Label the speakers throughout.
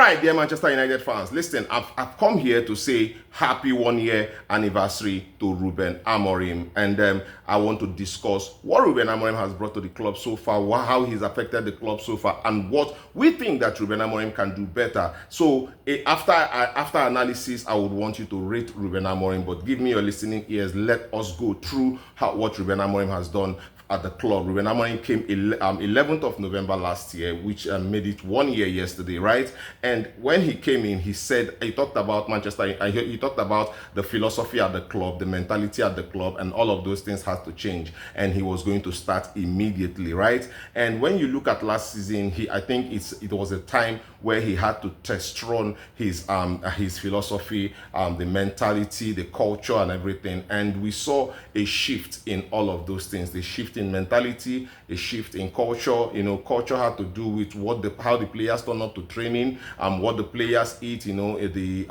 Speaker 1: right, dear Manchester United fans, listen, I've come here to say happy 1-year anniversary to Ruben Amorim, and I want to discuss what Ruben Amorim has brought to the club so far, how he's affected the club so far, and what we think that Ruben Amorim can do better. So after analysis, I would want you to rate Ruben Amorim, but give me your listening ears. Let us go through what Ruben Amorim has done at the club. Ruben Amorim came 11th of November last year, which made it 1 year yesterday, right? And when he came in, he talked about Manchester, he talked about the philosophy at the club, the mentality at the club, and all of those things had to change. And he was going to start immediately, right? And when you look at last season, I think it was a time where he had to test run his philosophy, the mentality, the culture, and everything. And we saw a shift in all of those things. The shift in mentality, a shift in culture. You know, culture had to do with how the players turn up to training, what the players eat, you know, the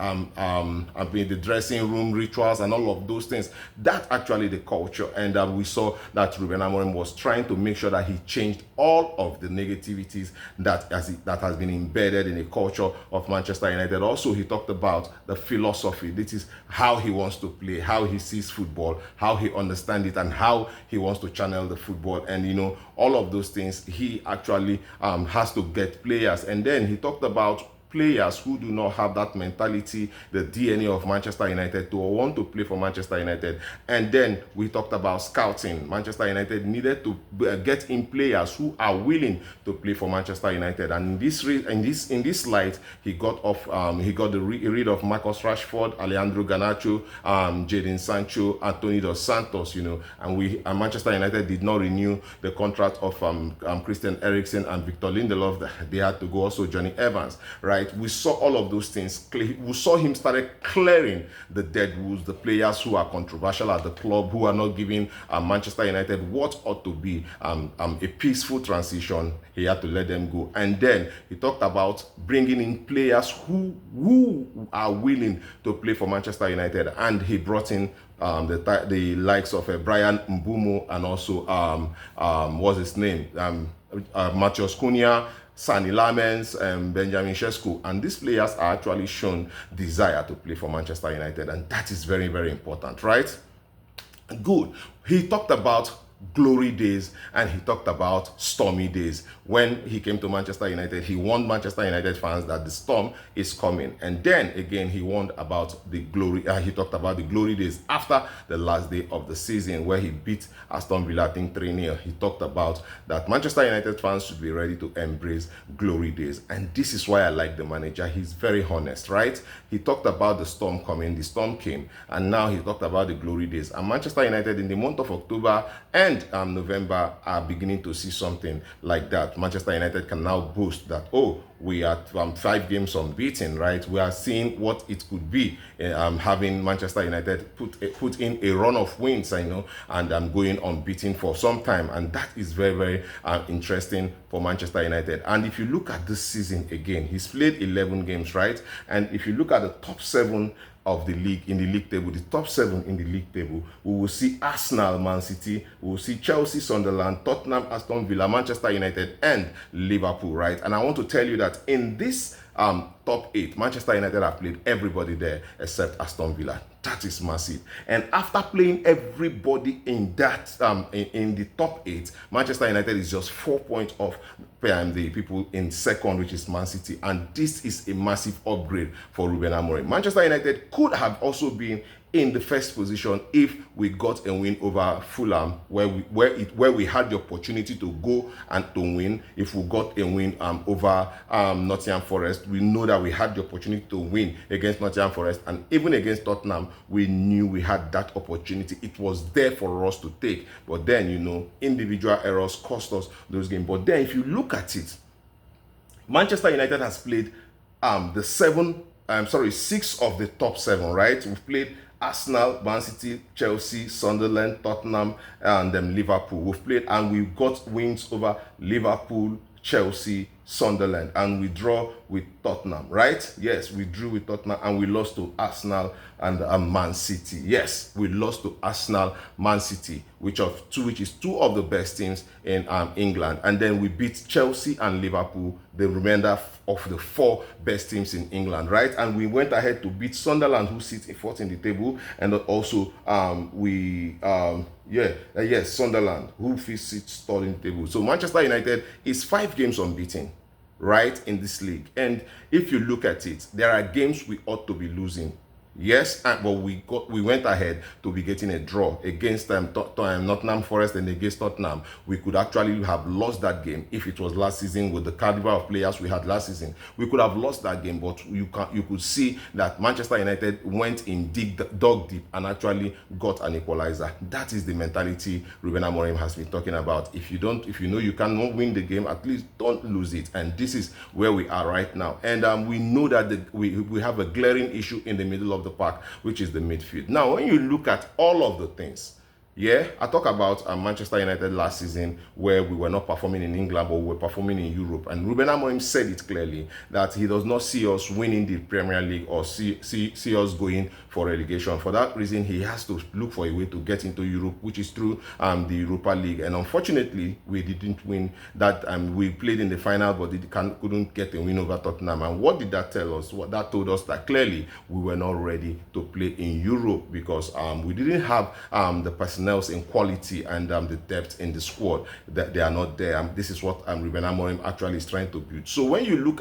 Speaker 1: dressing room rituals and all of those things. That's actually the culture. And we saw that Ruben Amorim was trying to make sure that he changed all of the negativities that has been embedded in the culture of Manchester United. Also, he talked about the philosophy. This is how he wants to play, how he sees football, how he understands it, and how he wants to channel the football. And you know, all of those things, he actually has to get players. And then he talked about players who do not have that mentality, the DNA of Manchester United, to want to play for Manchester United. And then we talked about scouting. Manchester United needed to get in players who are willing to play for Manchester United. And in this light, he got rid of Marcus Rashford, Alejandro Garnacho, Jadon Sancho, Anthony Dos Santos. You know, and Manchester United did not renew the contract of Christian Eriksen and Victor Lindelof. They had to go. Also Johnny Evans, right? We saw all of those things. We saw him started clearing the dead woods, the players who are controversial at the club, who are not giving Manchester United what ought to be a peaceful transition. He had to let them go. And then he talked about bringing in players who are willing to play for Manchester United, and he brought in the likes of Brian Mbumo, and also what's his name, Matheus Cunha, Sani Lamens, and Benjamin Sesko. And these players are actually shown desire to play for Manchester United, and that is very, very important, right? Good. He talked about glory days, and he talked about stormy days. When he came to Manchester United, he warned Manchester United fans that the storm is coming. And then again, he warned about the glory. He talked about the glory days after the last day of the season, where he beat Aston Villa, I think 3-0. He talked about that Manchester United fans should be ready to embrace glory days. And this is why I like the manager. He's very honest, right? He talked about the storm coming. The storm came. And now he talked about the glory days. And Manchester United in the month of October and November are beginning to see something like that. Manchester United can now boast that, oh, we are 5 games unbeaten, right? We are seeing what it could be having Manchester United put in a run of wins, I know, and going unbeaten for some time. And that is very, very interesting for Manchester United. And if you look at this season again, he's played 11 games, right? And if you look at the top 7 of the league, in the league table, the top 7 in the league table, we will see Arsenal, Man City, we will see Chelsea, Sunderland, Tottenham, Aston Villa, Manchester United, and Liverpool, right? And I want to tell you that in this top 8, Manchester United have played everybody there except Aston Villa. That is massive. And after playing everybody in that in the top 8, Manchester United is just 4 points off the people in second, which is Man City. And this is a massive upgrade for Ruben Amorim. Manchester United could have also been in the first position if we got a win over Fulham, where we had the opportunity to go and to win. If we got a win over Nottingham Forest, we know that we had the opportunity to win against Nottingham Forest, and even against Tottenham, we knew we had that opportunity. It was there for us to take, but then, you know, individual errors cost us those games. But then, if you look at it, Manchester United has played six of the top 7, right? We've played Arsenal, Man City, Chelsea, Sunderland, Tottenham, and Liverpool. We've played and we've got wins over Liverpool, Chelsea, Sunderland, and we draw with Tottenham, right? Yes, we drew with Tottenham and we lost to Arsenal and Man City. Yes, we lost to Arsenal, Man City, which is two of the best teams in England. And then we beat Chelsea and Liverpool the remainder of the 4 best teams in England, right? And we went ahead to beat Sunderland, who sits fourth in the table, and also yes, Sunderland, who sits third in the table. So Manchester United is 5 games unbeaten, right, in this league. And if you look at it, there are games we ought to be losing. Yes, but we went ahead to be getting a draw against Nottingham Forest and against Tottenham. We could actually have lost that game if it was last season with the caliber of players we had last season. We could have lost that game, but you could see that Manchester United went in dug deep and actually got an equalizer. That is the mentality Ruben Amorim has been talking about. If you know you cannot win the game, at least don't lose it. And this is where we are right now. And we know that we have a glaring issue in the middle of the park, which is the midfield. Now, when you look at all of the things, I talk about Manchester United last season, where we were not performing in England, but we were performing in Europe. And Ruben Amorim said it clearly that he does not see us winning the Premier League or see us going for relegation. For that reason, he has to look for a way to get into Europe, which is through the Europa League. And unfortunately, we didn't win that. We played in the final, but couldn't get a win over Tottenham. And what did that tell us? What that told us that clearly we were not ready to play in Europe, because we didn't have the personnel in quality and the depth in the squad, that they are not there. This is what Ruben Amorim actually is trying to build. So when you look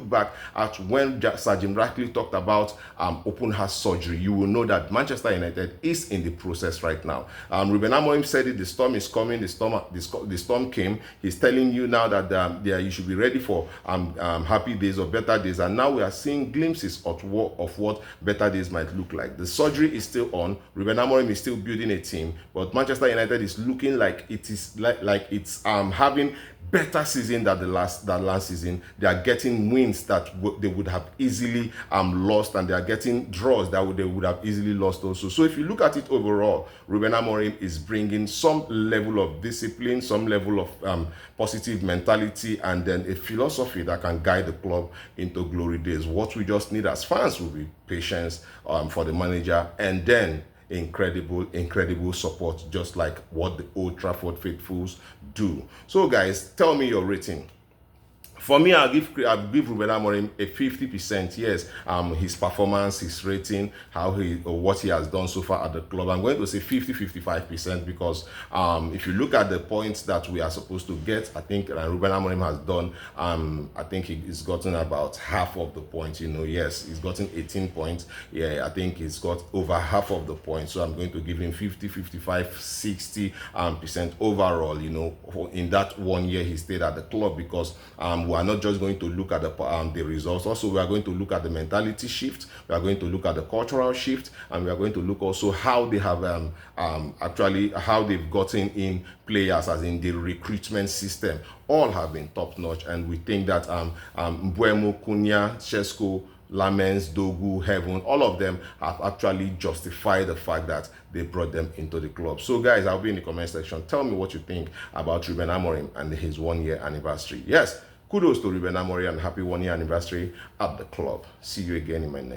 Speaker 1: back at when Sir Jim Ratcliffe talked about open heart surgery, you will know that Manchester United is in the process right now. Ruben Amorim said it, the storm is coming. The storm came. He's telling you now that you should be ready for happy days or better days. And now we are seeing glimpses of what better days might look like. The surgery is still on. Ruben Amorim is still building a team. But Manchester United is looking like it's having better season than last season. They are getting wins that they would have easily lost, and they are getting draws that they would have easily lost also. So if you look at it overall, Ruben Amorim is bringing some level of discipline, some level of positive mentality, and then a philosophy that can guide the club into glory days. What we just need as fans will be patience for the manager, and then incredible support, just like what the Old Trafford faithfuls do. So guys, tell me your rating. For me, I'll give Ruben Amorim a 50%. Yes, his performance, his rating, what he has done so far at the club. I'm going to say 50-55%, because if you look at the points that we are supposed to get, I think Ruben Amorim has done. I think he's gotten about half of the points. Yes, he's gotten 18 points. Yeah, I think he's got over half of the points. So I'm going to give him 50, 55, 60% overall. In that 1 year he stayed at the club, because we are not just going to look at the results. Also, we are going to look at the mentality shift. We are going to look at the cultural shift, and we are going to look also how they have how they've gotten in players, as in the recruitment system. All have been top notch, and we think that Mbuemo, Cunha, Chesko, Lamens, Dogu, Heaven, all of them have actually justified the fact that they brought them into the club. So guys, I'll be in the comment section. Tell me what you think about Ruben Amorim and his 1 year anniversary. Yes, kudos to Ruben Amorim and happy 1 year anniversary at the club. See you again in my next